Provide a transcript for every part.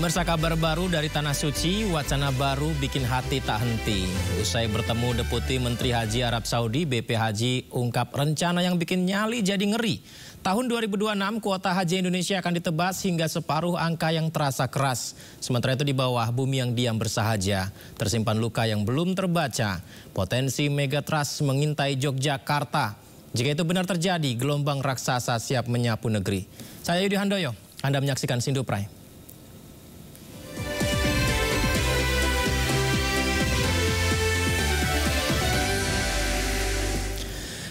Pemirsa, kabar baru dari Tanah Suci, wacana baru bikin hati tak henti. Usai bertemu Deputi Menteri Haji Arab Saudi, BP Haji ungkap rencana yang bikin nyali jadi ngeri. Tahun 2026 kuota haji Indonesia akan ditebas hingga separuh angka yang terasa keras. Sementara itu di bawah bumi yang diam bersahaja, tersimpan luka yang belum terbaca. Potensi megatrust mengintai Yogyakarta. Jika itu benar terjadi, gelombang raksasa siap menyapu negeri. Saya Yudi Handoyo, Anda menyaksikan Sindu Prime.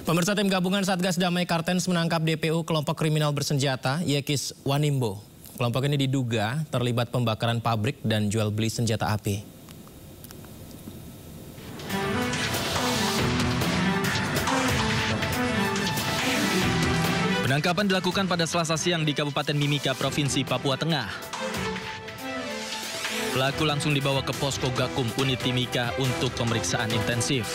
Pemirsa, tim gabungan Satgas Damai Kartens menangkap DPO kelompok kriminal bersenjata Yekis Wanimbo. Kelompok ini diduga terlibat pembakaran pabrik dan jual beli senjata api. Penangkapan dilakukan pada Selasa siang di Kabupaten Mimika, Provinsi Papua Tengah. Pelaku langsung dibawa ke Posko Gakum Unit Timika untuk pemeriksaan intensif.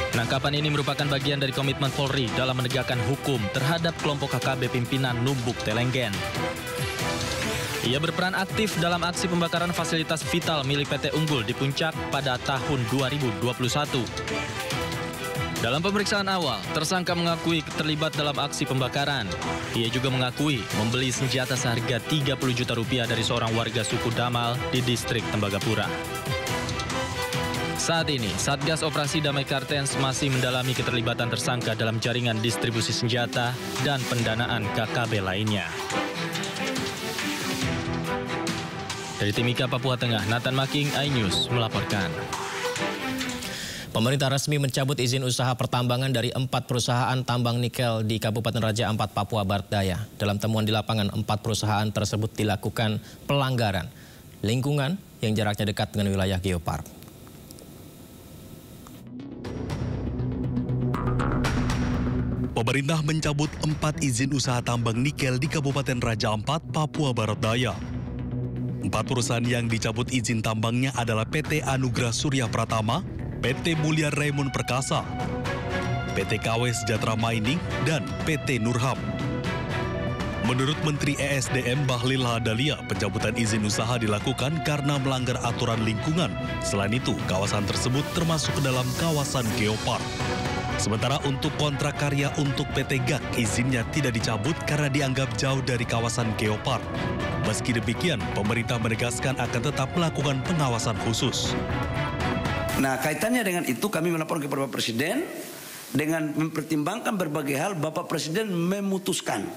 Penangkapan ini merupakan bagian dari komitmen Polri dalam menegakkan hukum terhadap kelompok KKB pimpinan Numbuk Telenggen. Ia berperan aktif dalam aksi pembakaran fasilitas vital milik PT Unggul di Puncak pada tahun 2021. Dalam pemeriksaan awal, tersangka mengakui terlibat dalam aksi pembakaran. Ia juga mengakui membeli senjata seharga 30 juta rupiah dari seorang warga suku Damal di distrik Tembagapura. Saat ini, Satgas Operasi Damai Kartens masih mendalami keterlibatan tersangka dalam jaringan distribusi senjata dan pendanaan KKB lainnya. Dari Timika, Papua Tengah, Nathan Making, iNews melaporkan. Pemerintah resmi mencabut izin usaha pertambangan dari 4 perusahaan tambang nikel di Kabupaten Raja Ampat, Papua Barat Daya. Dalam temuan di lapangan, 4 perusahaan tersebut dilakukan pelanggaran lingkungan yang jaraknya dekat dengan wilayah geopark. Pemerintah mencabut 4 izin usaha tambang nikel di Kabupaten Raja Ampat, Papua Barat Daya. 4 perusahaan yang dicabut izin tambangnya adalah PT Anugrah Surya Pratama, PT Mulia Raymond Perkasa, PT KW Sejahtera Mining, dan PT Nurham. Menurut Menteri ESDM Bahlil Lahadalia, pencabutan izin usaha dilakukan karena melanggar aturan lingkungan. Selain itu, kawasan tersebut termasuk ke dalam kawasan geopark. Sementara untuk kontrak karya untuk PT GAK, izinnya tidak dicabut karena dianggap jauh dari kawasan geopark. Meski demikian, pemerintah menegaskan akan tetap melakukan pengawasan khusus. Nah, kaitannya dengan itu kami melapor kepada Bapak Presiden dengan mempertimbangkan berbagai hal. Bapak Presiden memutuskan,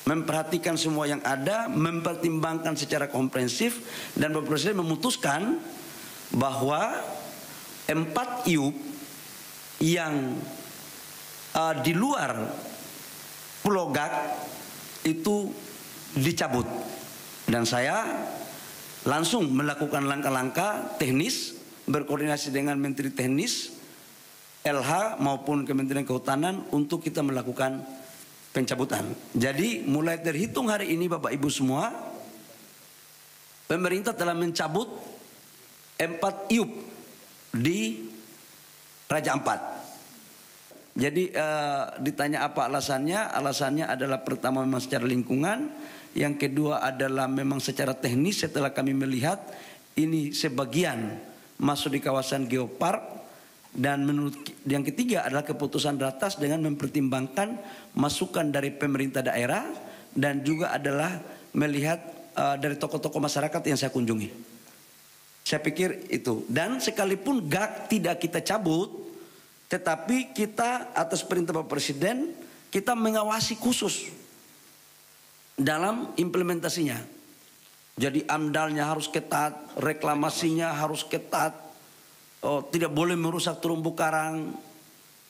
memperhatikan semua yang ada, mempertimbangkan secara komprehensif, dan Bapak Presiden memutuskan bahwa 4 IUP yang di luar Pulau GAK itu dicabut. Dan saya langsung melakukan langkah-langkah teknis, berkoordinasi dengan Menteri Teknis, LH maupun Kementerian Kehutanan untuk kita melakukan pencabutan. Jadi mulai terhitung hari ini Bapak Ibu semua, pemerintah telah mencabut 4 IUP di Raja Ampat. Jadi ditanya apa alasannya? Alasannya adalah pertama memang secara lingkungan, yang kedua adalah memang secara teknis setelah kami melihat ini sebagian masuk di kawasan geopark, dan menurut yang ketiga adalah keputusan ratas dengan mempertimbangkan masukan dari pemerintah daerah dan juga adalah melihat dari tokoh-tokoh masyarakat yang saya kunjungi. Saya pikir itu. Dan sekalipun GAK tidak kita cabut, tetapi kita atas perintah Bapak Presiden, kita mengawasi khusus dalam implementasinya. Jadi amdalnya harus ketat, reklamasinya harus ketat, tidak boleh merusak terumbu karang.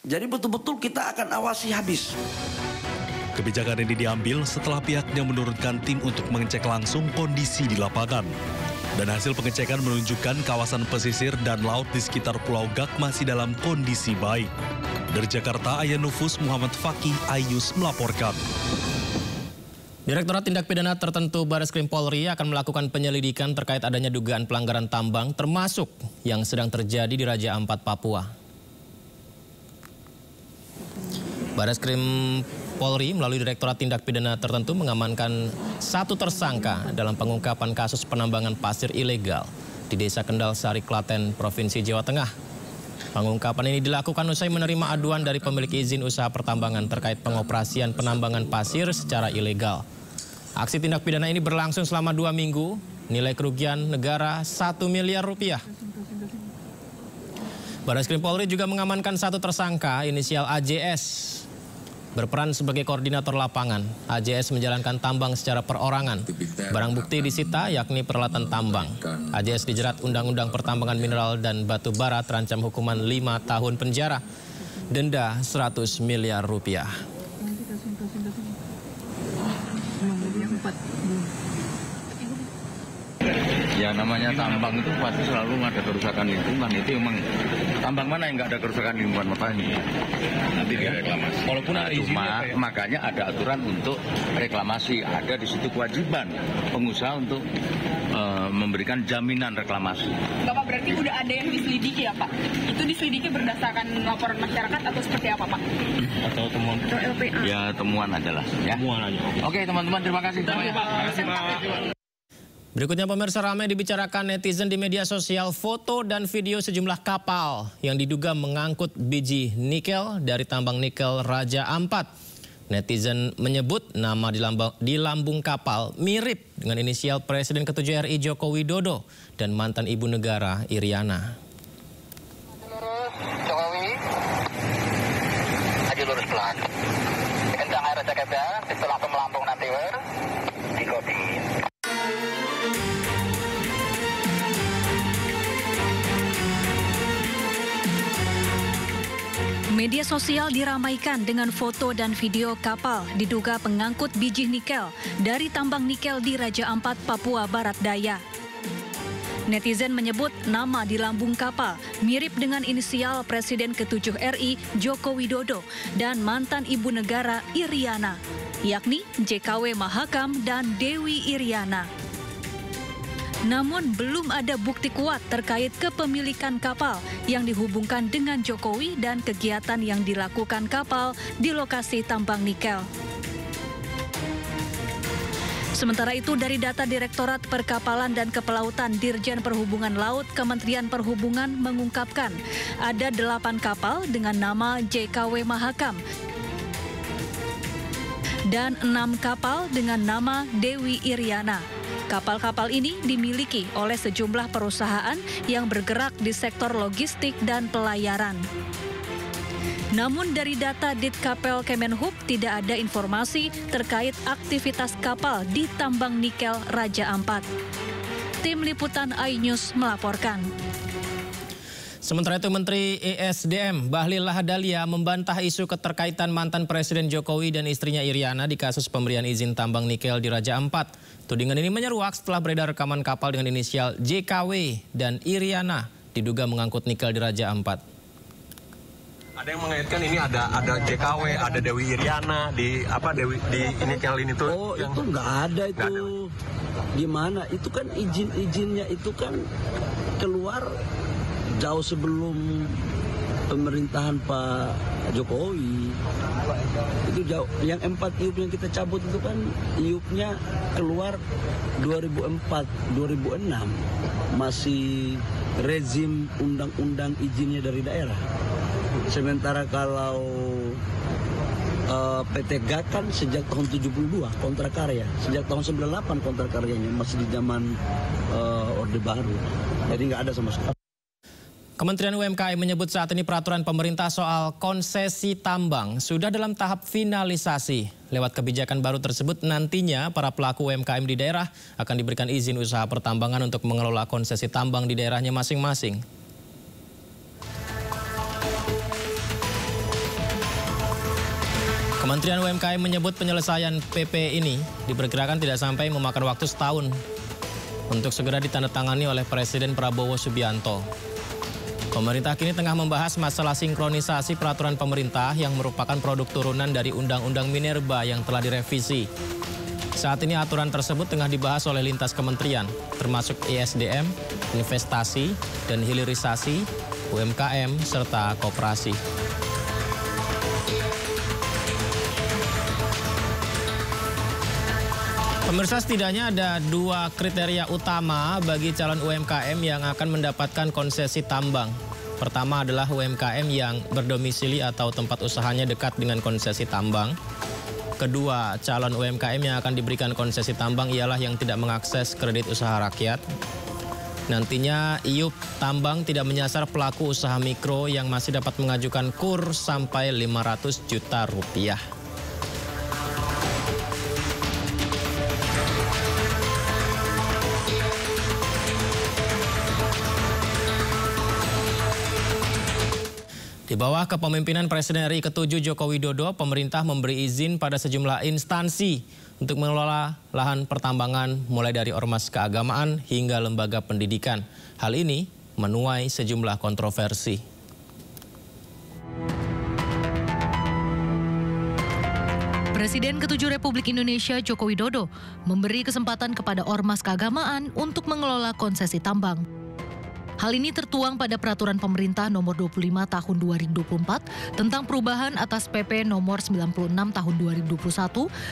Jadi betul-betul kita akan awasi habis. Kebijakan ini diambil setelah pihaknya menurunkan tim untuk mengecek langsung kondisi di lapangan. Dan hasil pengecekan menunjukkan kawasan pesisir dan laut di sekitar Pulau GAK masih dalam kondisi baik. Dari Jakarta, Ayanufus Muhammad Fakih, iNews melaporkan. Direktorat Tindak Pidana Tertentu Bareskrim Polri akan melakukan penyelidikan terkait adanya dugaan pelanggaran tambang termasuk yang sedang terjadi di Raja Ampat, Papua. Bareskrim Polri melalui Direktorat Tindak Pidana Tertentu mengamankan 1 tersangka dalam pengungkapan kasus penambangan pasir ilegal di Desa Kendal Sari, Klaten, Provinsi Jawa Tengah. Pengungkapan ini dilakukan usai menerima aduan dari pemilik izin usaha pertambangan terkait pengoperasian penambangan pasir secara ilegal. Aksi tindak pidana ini berlangsung selama 2 minggu, nilai kerugian negara 1 miliar rupiah. Barreskrim Polri juga mengamankan 1 tersangka inisial AJS. Berperan sebagai koordinator lapangan, AJS menjalankan tambang secara perorangan. Barang bukti disita yakni peralatan tambang. AJS dijerat Undang-Undang Pertambangan Mineral dan Batu Bara terancam hukuman 5 tahun penjara, denda 100 miliar rupiah. Ya namanya tambang itu pasti selalu ada kerusakan lingkungan. Itu emang tambang mana yang nggak ada kerusakan lingkungan makanya. Nanti direklamasi. Walaupun ada izinnya, makanya ada aturan untuk reklamasi. Ada di situ kewajiban pengusaha untuk memberikan jaminan reklamasi. Bapak berarti udah ada yang diselidiki ya Pak? Itu diselidiki berdasarkan laporan masyarakat atau seperti apa Pak? Atau temuan? Atau LPA? Ya temuan adalah. Ya. Temuan aja. Oke teman-teman terima kasih. Berikutnya pemirsa, ramai dibicarakan netizen di media sosial foto dan video sejumlah kapal yang diduga mengangkut biji nikel dari tambang nikel Raja Ampat. Netizen menyebut nama di lambung kapal mirip dengan inisial Presiden ke-7 RI Joko Widodo dan mantan Ibu Negara Iriana. Jokowi, maju lurus pelan. Kencang air Jakarta, setelah melambung nanti dikodi. Media sosial diramaikan dengan foto dan video kapal diduga pengangkut biji nikel dari tambang nikel di Raja Ampat, Papua Barat Daya. Netizen menyebut nama di lambung kapal mirip dengan inisial Presiden ke-7 RI Joko Widodo dan mantan Ibu Negara Iriana, yakni JKW Mahakam dan Dewi Iriana. Namun belum ada bukti kuat terkait kepemilikan kapal yang dihubungkan dengan Jokowi dan kegiatan yang dilakukan kapal di lokasi tambang nikel. Sementara itu, dari data Direktorat Perkapalan dan Kepelautan Dirjen Perhubungan Laut Kementerian Perhubungan mengungkapkan ada 8 kapal dengan nama JKW Mahakam dan 6 kapal dengan nama Dewi Iriana. Kapal-kapal ini dimiliki oleh sejumlah perusahaan yang bergerak di sektor logistik dan pelayaran. Namun dari data Ditkapel Kemenhub tidak ada informasi terkait aktivitas kapal di tambang nikel Raja Ampat. Tim Liputan iNews melaporkan. Sementara itu Menteri ESDM Bahlil Lahadalia membantah isu keterkaitan mantan Presiden Jokowi dan istrinya Iriana di kasus pemberian izin tambang nikel di Raja Ampat. Tudingan ini menyeruak setelah beredar rekaman kapal dengan inisial JKW dan Iriana diduga mengangkut nikel di Raja Ampat. Ada yang mengaitkan ini ada JKW, ada Dewi Iriana di nikel ini tuh. Oh, itu nggak ada itu. Gimana? Itu kan izin-izinnya itu kan keluar jauh sebelum pemerintahan Pak Jokowi. Itu jauh. Yang 4 iup yang kita cabut itu kan iupnya keluar 2004, 2006. Masih rezim undang-undang izinnya dari daerah. Sementara kalau PT GAK kan sejak tahun 72 kontrak karya. Sejak tahun 98 kontrak karyanya, masih di zaman Orde Baru. Jadi nggak ada sama sekali. Kementerian UMKM menyebut saat ini peraturan pemerintah soal konsesi tambang sudah dalam tahap finalisasi. Lewat kebijakan baru tersebut nantinya para pelaku UMKM di daerah akan diberikan izin usaha pertambangan untuk mengelola konsesi tambang di daerahnya masing-masing. Kementerian UMKM menyebut penyelesaian PP ini diperkirakan tidak sampai memakan waktu setahun untuk segera ditandatangani oleh Presiden Prabowo Subianto. Pemerintah kini tengah membahas masalah sinkronisasi peraturan pemerintah yang merupakan produk turunan dari Undang-Undang Minerba yang telah direvisi. Saat ini aturan tersebut tengah dibahas oleh lintas kementerian, termasuk ESDM, investasi, dan hilirisasi, UMKM, serta koperasi. Pemirsa, setidaknya ada 2 kriteria utama bagi calon UMKM yang akan mendapatkan konsesi tambang. Pertama adalah UMKM yang berdomisili atau tempat usahanya dekat dengan konsesi tambang. Kedua, calon UMKM yang akan diberikan konsesi tambang ialah yang tidak mengakses kredit usaha rakyat. Nantinya IUP tambang tidak menyasar pelaku usaha mikro yang masih dapat mengajukan KUR sampai 500 juta rupiah. Di bawah kepemimpinan Presiden RI ke-7 Joko Widodo, pemerintah memberi izin pada sejumlah instansi untuk mengelola lahan pertambangan mulai dari ormas keagamaan hingga lembaga pendidikan. Hal ini menuai sejumlah kontroversi. Presiden ke-7 Republik Indonesia Joko Widodo memberi kesempatan kepada ormas keagamaan untuk mengelola konsesi tambang. Hal ini tertuang pada Peraturan Pemerintah Nomor 25 Tahun 2024 tentang perubahan atas PP Nomor 96 Tahun 2021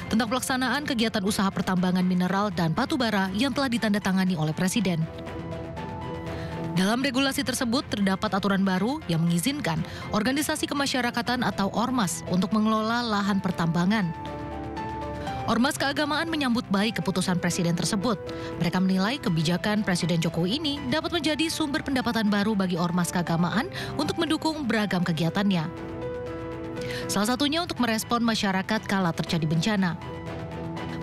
tentang pelaksanaan kegiatan usaha pertambangan mineral dan batu bara yang telah ditandatangani oleh Presiden. Dalam regulasi tersebut terdapat aturan baru yang mengizinkan organisasi kemasyarakatan atau ormas untuk mengelola lahan pertambangan. Ormas keagamaan menyambut baik keputusan Presiden tersebut. Mereka menilai kebijakan Presiden Jokowi ini dapat menjadi sumber pendapatan baru bagi ormas keagamaan untuk mendukung beragam kegiatannya. Salah satunya untuk merespon masyarakat kala terjadi bencana.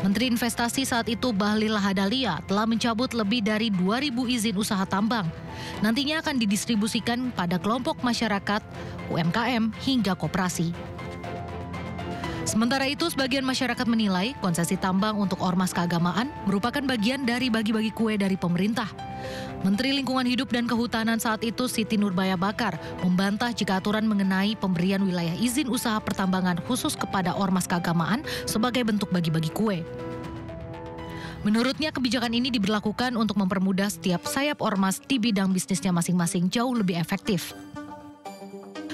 Menteri Investasi saat itu Bahlil Lahadalia telah mencabut lebih dari 2.000 izin usaha tambang. Nantinya akan didistribusikan pada kelompok masyarakat, UMKM, hingga koperasi. Sementara itu, sebagian masyarakat menilai konsesi tambang untuk ormas keagamaan merupakan bagian dari bagi-bagi kue dari pemerintah. Menteri Lingkungan Hidup dan Kehutanan saat itu Siti Nurbaya Bakar membantah jika aturan mengenai pemberian wilayah izin usaha pertambangan khusus kepada ormas keagamaan sebagai bentuk bagi-bagi kue. Menurutnya, kebijakan ini diberlakukan untuk mempermudah setiap sayap ormas di bidang bisnisnya masing-masing jauh lebih efektif.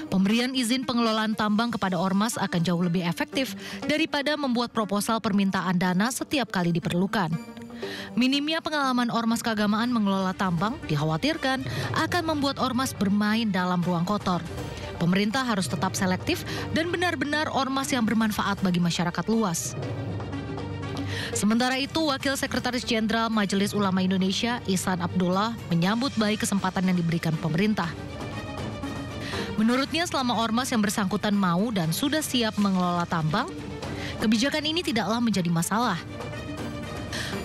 Pemberian izin pengelolaan tambang kepada ormas akan jauh lebih efektif daripada membuat proposal permintaan dana setiap kali diperlukan. Minimnya pengalaman ormas keagamaan mengelola tambang dikhawatirkan akan membuat ormas bermain dalam ruang kotor. Pemerintah harus tetap selektif dan benar-benar ormas yang bermanfaat bagi masyarakat luas. Sementara itu, Wakil Sekretaris Jenderal Majelis Ulama Indonesia Ihsan Abdullah menyambut baik kesempatan yang diberikan pemerintah. Menurutnya, selama ormas yang bersangkutan mau dan sudah siap mengelola tambang, kebijakan ini tidaklah menjadi masalah.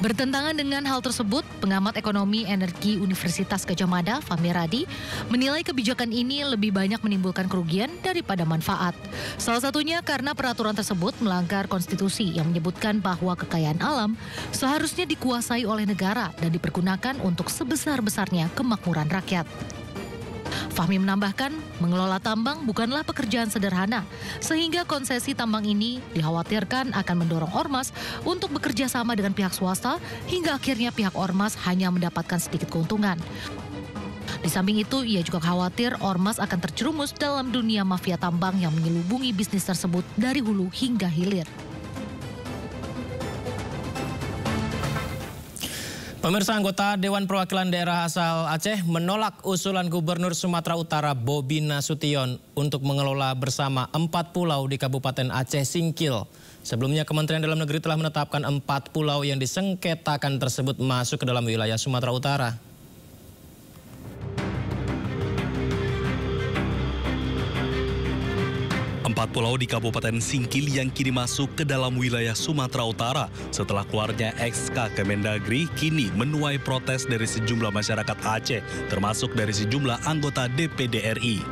Bertentangan dengan hal tersebut, pengamat ekonomi energi Universitas Gadjah Mada, Fahmi Radi, menilai kebijakan ini lebih banyak menimbulkan kerugian daripada manfaat. Salah satunya karena peraturan tersebut melanggar konstitusi yang menyebutkan bahwa kekayaan alam seharusnya dikuasai oleh negara dan dipergunakan untuk sebesar-besarnya kemakmuran rakyat. Fahmi menambahkan, mengelola tambang bukanlah pekerjaan sederhana, sehingga konsesi tambang ini dikhawatirkan akan mendorong ormas untuk bekerja sama dengan pihak swasta, hingga akhirnya pihak ormas hanya mendapatkan sedikit keuntungan. Di samping itu, ia juga khawatir ormas akan terjerumus dalam dunia mafia tambang yang menyelubungi bisnis tersebut dari hulu hingga hilir. Pemirsa, anggota Dewan Perwakilan Daerah asal Aceh menolak usulan Gubernur Sumatera Utara Bobi Nasution untuk mengelola bersama 4 pulau di Kabupaten Aceh Singkil. Sebelumnya, Kementerian Dalam Negeri telah menetapkan 4 pulau yang disengketakan tersebut masuk ke dalam wilayah Sumatera Utara. Empat pulau di Kabupaten Singkil yang kini masuk ke dalam wilayah Sumatera Utara setelah keluarnya SK Kemendagri kini menuai protes dari sejumlah masyarakat Aceh, termasuk dari sejumlah anggota DPD RI.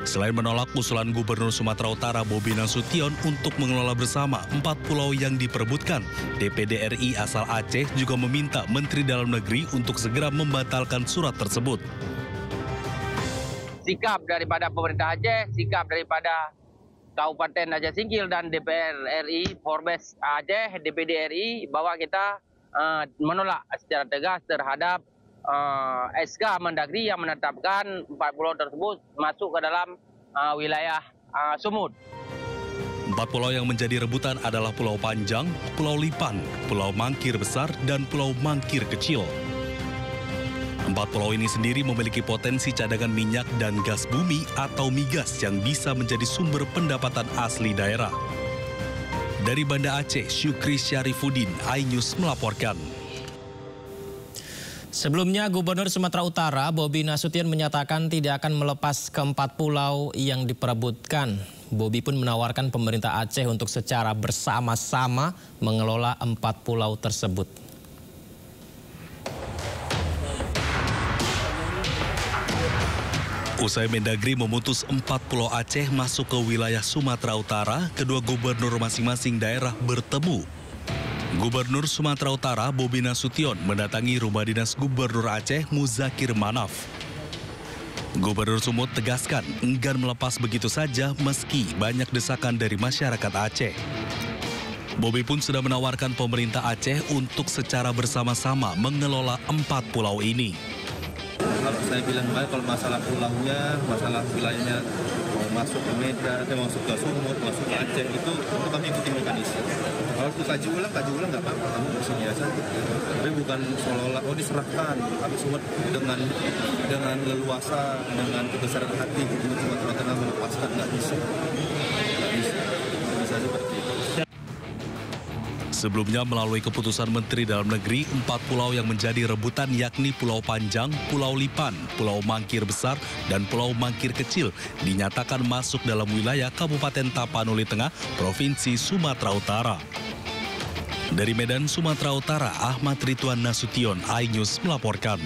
Selain menolak usulan Gubernur Sumatera Utara Bobi Nasution untuk mengelola bersama 4 pulau yang diperebutkan, DPD RI asal Aceh juga meminta Menteri Dalam Negeri untuk segera membatalkan surat tersebut. Sikap daripada pemerintah Aceh, sikap daripada Kabupaten Aceh Singkil dan DPR RI, Forbes Aceh, DPD RI, bahwa kita menolak secara tegas terhadap SK Mendagri yang menetapkan 4 pulau tersebut masuk ke dalam wilayah Sumut. 4 4 pulau yang menjadi rebutan adalah Pulau Panjang, Pulau Lipan, Pulau Mangkir Besar, dan Pulau Mangkir Kecil. 4 pulau ini sendiri memiliki potensi cadangan minyak dan gas bumi atau migas yang bisa menjadi sumber pendapatan asli daerah. Dari Banda Aceh, Syukri Syarifuddin, iNews melaporkan. Sebelumnya, Gubernur Sumatera Utara Bobi Nasution menyatakan tidak akan melepas ke-4 pulau yang diperebutkan. Bobi pun menawarkan pemerintah Aceh untuk secara bersama-sama mengelola 4 pulau tersebut. Usai Mendagri memutus 4 pulau Aceh masuk ke wilayah Sumatera Utara, kedua gubernur masing-masing daerah bertemu. Gubernur Sumatera Utara Bobi Nasution mendatangi rumah dinas Gubernur Aceh Muzakir Manaf. Gubernur Sumut tegaskan enggan melepas begitu saja meski banyak desakan dari masyarakat Aceh. Bobi pun sudah menawarkan pemerintah Aceh untuk secara bersama-sama mengelola 4 pulau ini. Kalau saya bilang baik, kalau masalah pulaunya, masalah wilayahnya mau masuk ke Medan, masuk ke Sumut, masuk ke Aceh, itu kami ikuti mekanisme. Kalau itu kaji ulang nggak apa-apa, kamu bersini aja. Tapi bukan seolah-olah, diserahkan. Kami Sumut dengan leluasa, dengan kebesaran hati, Gubernur Sumatera Utara melepaskan, nggak bisa. Nggak bisa seperti itu. Sebelumnya melalui keputusan Menteri Dalam Negeri, 4 pulau yang menjadi rebutan yakni Pulau Panjang, Pulau Lipan, Pulau Mangkir Besar, dan Pulau Mangkir Kecil dinyatakan masuk dalam wilayah Kabupaten Tapanuli Tengah, Provinsi Sumatera Utara. Dari Medan, Sumatera Utara, Ahmad Ridwan Nasution, iNews melaporkan.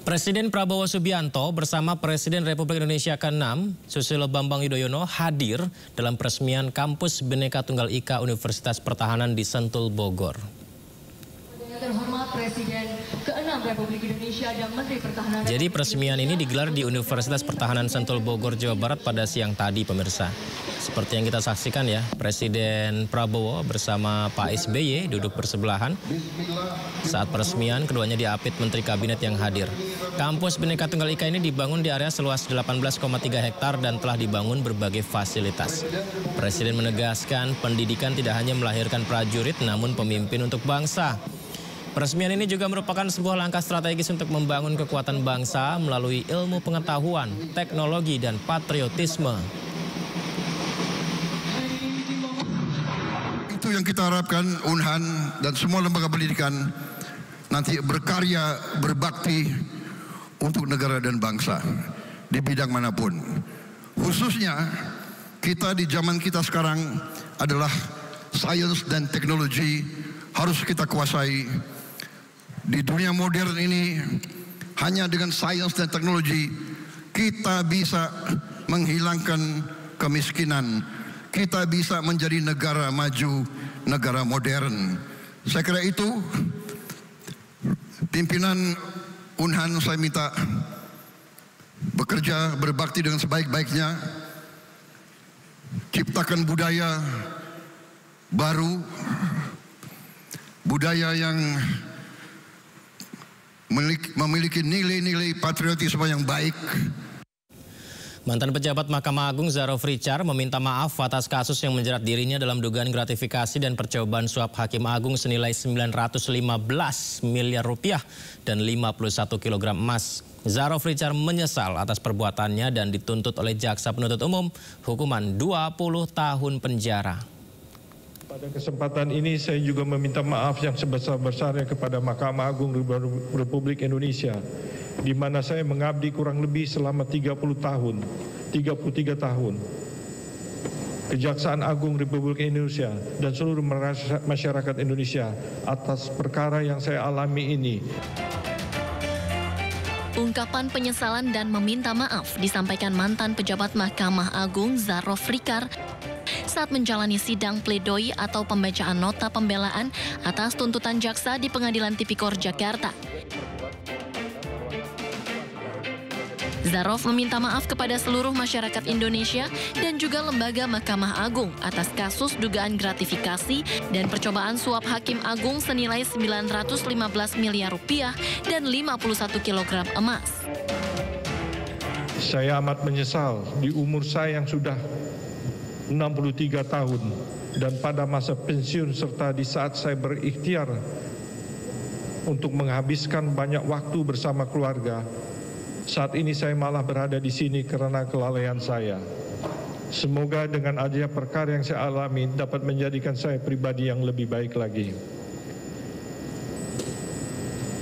Presiden Prabowo Subianto bersama Presiden Republik Indonesia ke-6, Susilo Bambang Yudhoyono, hadir dalam peresmian Kampus Bhinneka Tunggal Ika Universitas Pertahanan di Sentul, Bogor. Terhormat Presiden ke-6 Republik Indonesia dan Menteri Pertahanan. Jadi peresmian ini digelar di Universitas Pertahanan Sentul, Bogor, Jawa Barat pada siang tadi, pemirsa. Seperti yang kita saksikan ya, Presiden Prabowo bersama Pak SBY duduk bersebelahan. Saat peresmian, keduanya diapit Menteri Kabinet yang hadir. Kampus Bhinneka Tunggal Ika ini dibangun di area seluas 18,3 hektar dan telah dibangun berbagai fasilitas. Presiden menegaskan pendidikan tidak hanya melahirkan prajurit, namun pemimpin untuk bangsa. Peresmian ini juga merupakan sebuah langkah strategis untuk membangun kekuatan bangsa melalui ilmu pengetahuan, teknologi, dan patriotisme. Itu yang kita harapkan Unhan dan semua lembaga pendidikan nanti berkarya, berbakti untuk negara dan bangsa di bidang manapun. Khususnya kita di zaman kita sekarang adalah sains dan teknologi harus kita kuasai. Di dunia modern ini, hanya dengan sains dan teknologi kita bisa menghilangkan kemiskinan. Kita bisa menjadi negara maju, negara modern. Saya kira itu pimpinan Unhan saya minta bekerja, berbakti dengan sebaik-baiknya, ciptakan budaya baru, budaya yang memiliki nilai-nilai patriotisme yang baik. Mantan pejabat Mahkamah Agung Zarof Richard meminta maaf atas kasus yang menjerat dirinya dalam dugaan gratifikasi dan percobaan suap Hakim Agung senilai 915 miliar rupiah dan 51 kg emas. Zarof Richard menyesal atas perbuatannya dan dituntut oleh Jaksa Penuntut Umum hukuman 20 tahun penjara. Pada kesempatan ini saya juga meminta maaf yang sebesar-besarnya kepada Mahkamah Agung Republik Indonesia, di mana saya mengabdi kurang lebih selama 33 tahun. Kejaksaan Agung Republik Indonesia dan seluruh masyarakat Indonesia atas perkara yang saya alami ini. Ungkapan penyesalan dan meminta maaf disampaikan mantan pejabat Mahkamah Agung Zarof Richard saat menjalani sidang pledoi atau pembacaan nota pembelaan atas tuntutan jaksa di Pengadilan Tipikor Jakarta. Zarof meminta maaf kepada seluruh masyarakat Indonesia dan juga lembaga Mahkamah Agung atas kasus dugaan gratifikasi dan percobaan suap Hakim Agung senilai 915 miliar rupiah dan 51 kg emas. Saya amat menyesal di umur saya yang sudah 63 tahun, dan pada masa pensiun serta di saat saya berikhtiar untuk menghabiskan banyak waktu bersama keluarga, saat ini saya malah berada di sini karena kelalaian saya. Semoga dengan aja perkara yang saya alami dapat menjadikan saya pribadi yang lebih baik lagi.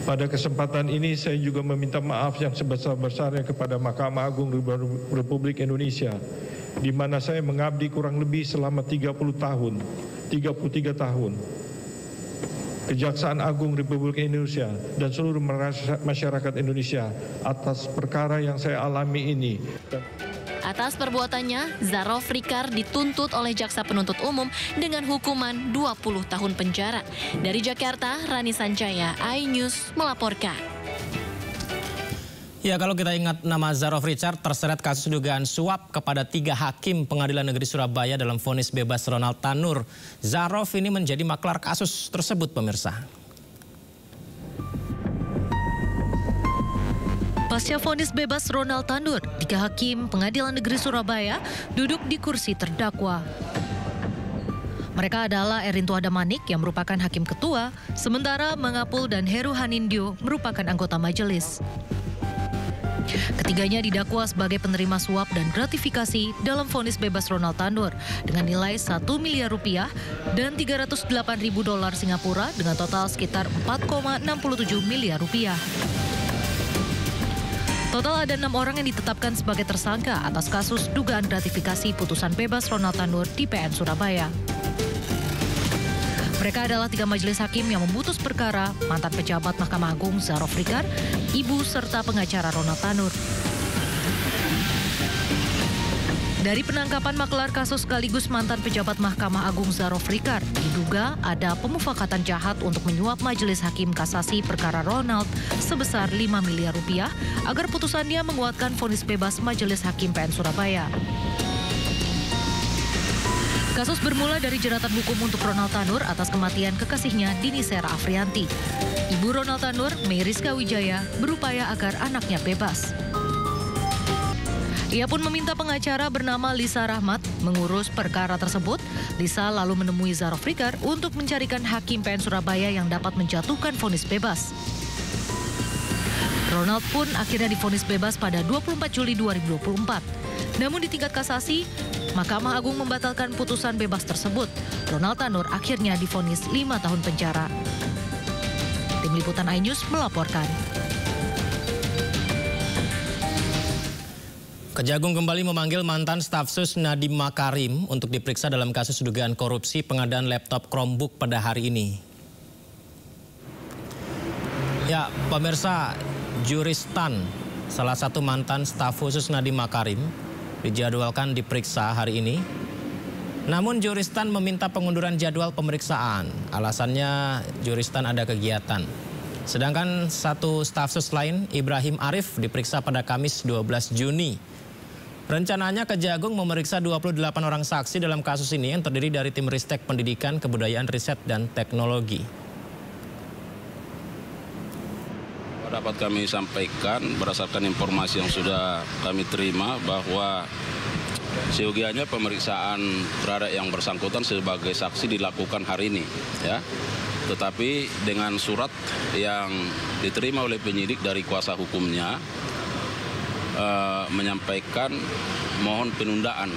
Pada kesempatan ini saya juga meminta maaf yang sebesar-besarnya kepada Mahkamah Agung Republik Indonesia, di mana saya mengabdi kurang lebih selama 33 tahun. Kejaksaan Agung Republik Indonesia dan seluruh masyarakat Indonesia atas perkara yang saya alami ini. Atas perbuatannya, Zarof Rikar dituntut oleh Jaksa Penuntut Umum dengan hukuman 20 tahun penjara. Dari Jakarta, Rani Sanjaya, iNews melaporkan. Ya, kalau kita ingat nama Zarof Rikar terseret kasus dugaan suap kepada 3 hakim Pengadilan Negeri Surabaya dalam vonis bebas Ronald Tanur. Zarof ini menjadi maklar kasus tersebut, pemirsa. Pasca vonis bebas Ronald Tanur, 3 hakim Pengadilan Negeri Surabaya duduk di kursi terdakwa. Mereka adalah Erinto Adamanik yang merupakan hakim ketua, sementara Mangapul dan Heru Hanindyo merupakan anggota majelis. Ketiganya didakwa sebagai penerima suap dan gratifikasi dalam vonis bebas Ronald Tanur dengan nilai 1 miliar rupiah dan 308.000 dolar Singapura dengan total sekitar 4,67 miliar rupiah. Total ada 6 orang yang ditetapkan sebagai tersangka atas kasus dugaan gratifikasi putusan bebas Ronald Tanur di PN Surabaya. Mereka adalah 3 majelis hakim yang memutus perkara mantan pejabat Mahkamah Agung Zarof Rikar, ibu serta pengacara Ronald Tanur. Dari penangkapan maklar kasus sekaligus mantan pejabat Mahkamah Agung Zarof Rikar, diduga ada pemufakatan jahat untuk menyuap majelis hakim kasasi perkara Ronald sebesar 5 miliar rupiah agar putusannya menguatkan vonis bebas majelis hakim PN Surabaya. Kasus bermula dari jeratan hukum untuk Ronald Tanur atas kematian kekasihnya Dini Sera Afrianti. Ibu Ronald Tanur, Meriska Wijaya, berupaya agar anaknya bebas. Ia pun meminta pengacara bernama Lisa Rahmat mengurus perkara tersebut. Lisa lalu menemui Zarof Rikar untuk mencarikan hakim PN Surabaya yang dapat menjatuhkan vonis bebas. Ronald pun akhirnya divonis bebas pada 24 Juli 2024. Namun di tingkat kasasi, Mahkamah Agung membatalkan putusan bebas tersebut. Ronald Tanur akhirnya divonis 5 tahun penjara. Tim Liputan iNews melaporkan. Kejagung kembali memanggil mantan Stafsus Nadiem Makarim untuk diperiksa dalam kasus dugaan korupsi pengadaan laptop Chromebook pada hari ini. Ya, pemirsa, Juristan, salah satu mantan staf khusus Nadiem Makarim, dijadwalkan diperiksa hari ini. Namun Juristan meminta pengunduran jadwal pemeriksaan. Alasannya Juristan ada kegiatan. Sedangkan satu staf khusus lain, Ibrahim Arif, diperiksa pada Kamis 12 Juni. Rencananya Kejagung memeriksa 28 orang saksi dalam kasus ini yang terdiri dari tim Ristek Pendidikan, Kebudayaan, Riset, dan Teknologi. Dapat kami sampaikan berdasarkan informasi yang sudah kami terima bahwa seyogianya pemeriksaan terhadap yang bersangkutan sebagai saksi dilakukan hari ini, ya. Tetapi dengan surat yang diterima oleh penyidik dari kuasa hukumnya menyampaikan mohon penundaan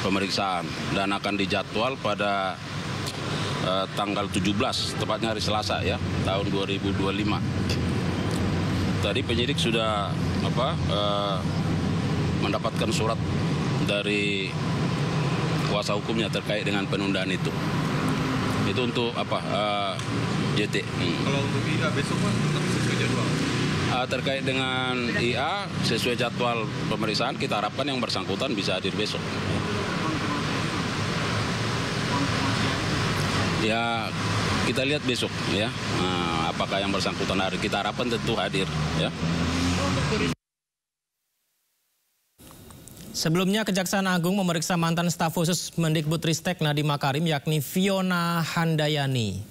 pemeriksaan dan akan dijadwal pada tanggal 17, tepatnya hari Selasa ya, tahun 2025. Tadi penyidik sudah mendapatkan surat dari kuasa hukumnya terkait dengan penundaan itu. Itu untuk JT. Kalau untuk IA besok Pak, tetap sesuai jadwal? Terkait dengan IA, sesuai jadwal pemeriksaan, kita harapkan yang bersangkutan bisa hadir besok. Ya, kita lihat besok ya. Apakah yang bersangkutan hadir? Kita harapkan tentu hadir ya. Sebelumnya Kejaksaan Agung memeriksa mantan staf khusus Mendikbudristek Nadiem Makarim yakni Fiona Handayani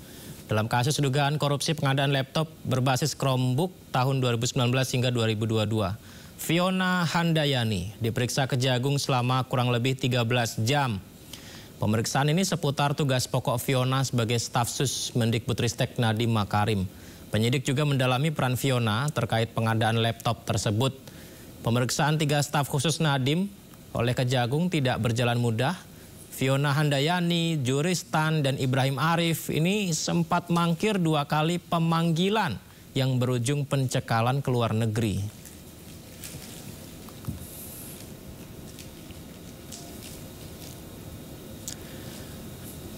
dalam kasus dugaan korupsi pengadaan laptop berbasis Chromebook tahun 2019 hingga 2022. Fiona Handayani diperiksa Kejagung selama kurang lebih 13 jam. Pemeriksaan ini seputar tugas pokok Fiona sebagai staf sus Mendikbudristek Nadiem Makarim. Penyidik juga mendalami peran Fiona terkait pengadaan laptop tersebut. Pemeriksaan 3 staf khusus Nadiem oleh Kejagung tidak berjalan mudah. Fiona Handayani, Juristan, dan Ibrahim Arif ini sempat mangkir 2 kali pemanggilan yang berujung pencekalan ke luar negeri.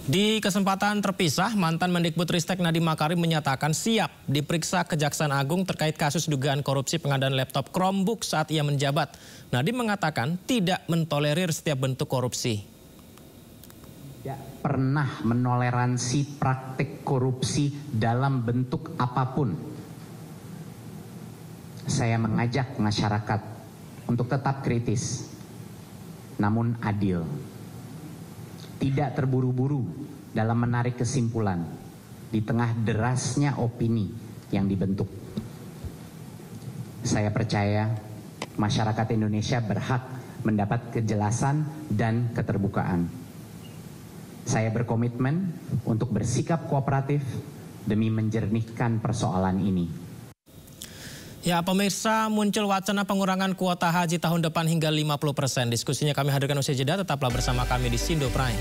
Di kesempatan terpisah, mantan Mendikbudristek Nadiem Makarim menyatakan siap diperiksa Kejaksaan Agung terkait kasus dugaan korupsi pengadaan laptop Chromebook saat ia menjabat. Nadiem mengatakan tidak mentolerir setiap bentuk korupsi. Tidak pernah menoleransi praktik korupsi dalam bentuk apapun. Saya mengajak masyarakat untuk tetap kritis, namun adil. Tidak terburu-buru dalam menarik kesimpulan di tengah derasnya opini yang dibentuk. Saya percaya masyarakat Indonesia berhak mendapat kejelasan dan keterbukaan. Saya berkomitmen untuk bersikap kooperatif demi menjernihkan persoalan ini. Ya, pemirsa, muncul wacana pengurangan kuota haji tahun depan hingga 50%. Diskusinya kami hadirkan usai jeda, tetaplah bersama kami di Sindo Prime.